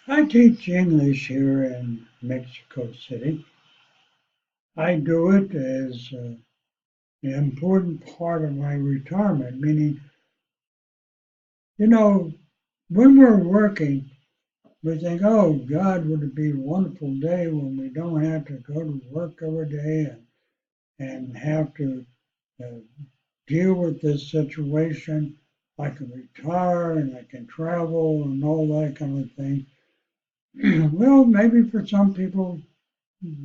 I teach English here in Mexico City. I do it as an important part of my retirement, meaning, you know, when we're working, we think, oh, God, would it be a wonderful day when we don't have to go to work every day and have to uh, deal with this situation. I can retire and I can travel and all that kind of thing. Well, maybe for some people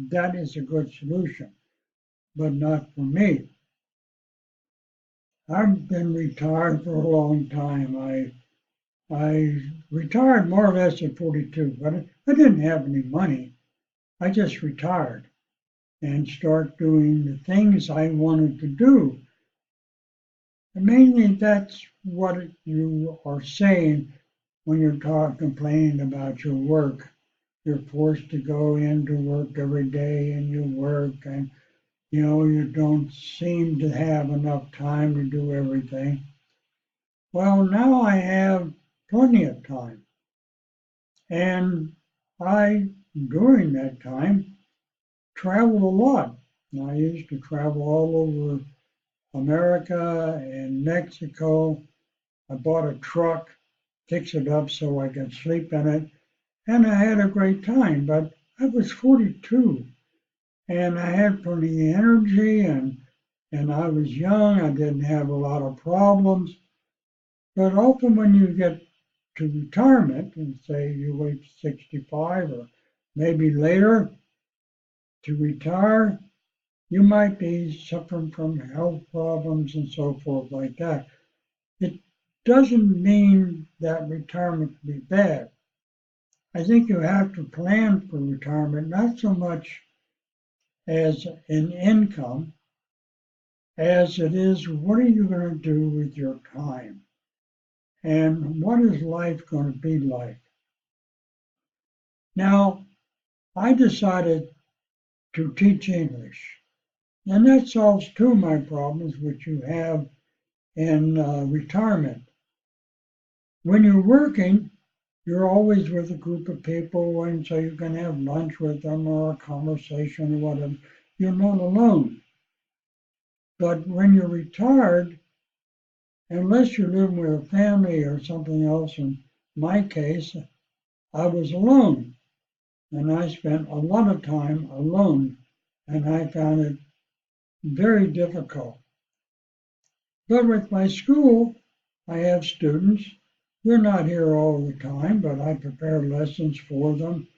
that is a good solution, but not for me. I've been retired for a long time. I retired more or less at 42, but I didn't have any money. I just retired and start doing the things I wanted to do. And mainly that's what you are saying when you're complaining about your work. You're forced to go into work every day and you work and you don't seem to have enough time to do everything. Well, now I have plenty of time. And I, during that time, traveled a lot. I used to travel all over America and Mexico. I bought a truck, fixed it up so I could sleep in it, and I had a great time. But I was 42 and I had plenty of energy and I was young. I didn't have a lot of problems. But often when you get to retirement and say you wait 65 or maybe later to retire, you might be suffering from health problems and so forth like that. It doesn't mean that retirement can be bad. I think you have to plan for retirement, not so much as an income as it is what are you going to do with your time and what is life going to be like. Now, I decided to teach English, and that solves two of my problems, which you have in retirement. When you're working, you're always with a group of people, and so you can have lunch with them or a conversation or whatever. You're not alone. But when you're retired, unless you're living with a family or something else, in my case, I was alone. And I spent a lot of time alone, and I found it very difficult. But with my school, I have students. They're not here all the time, but I prepare lessons for them.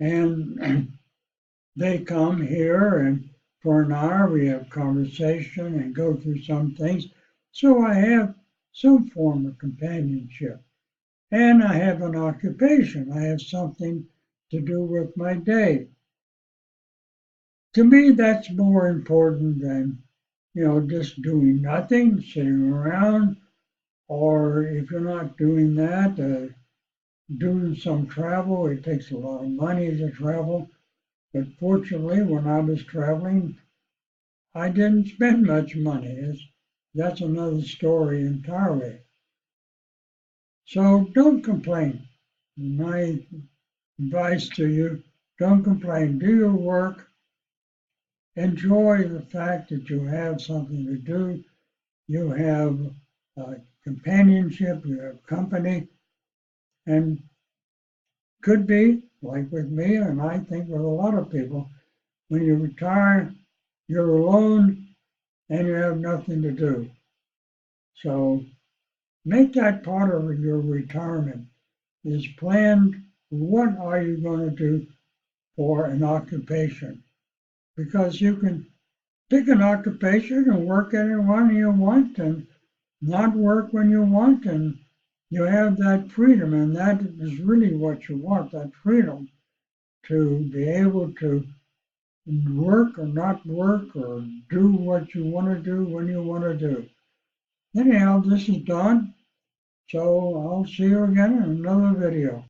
And they come here, and for an hour we have conversation and go through some things. So I have some form of companionship. And I have an occupation. I have something to do with my day. To me, that's more important than, just doing nothing, sitting around, or if you're not doing that, doing some travel. It takes a lot of money to travel. But fortunately, when I was traveling, I didn't spend much money. That's another story entirely. So don't complain. My advice to you, don't complain. Do your work. Enjoy the fact that you have something to do. You have companionship, you have company, and could be, like with me, and I think with a lot of people, when you retire, you're alone and you have nothing to do. So make that part of your retirement is planned. What are you going to do for an occupation? Because you can pick an occupation and work anyone you want and not work when you want, and you have that freedom, and that is really what you want, that freedom to be able to work or not work or do what you want to do when you want to do. Anyhow, this is Don, so I'll see you again in another video.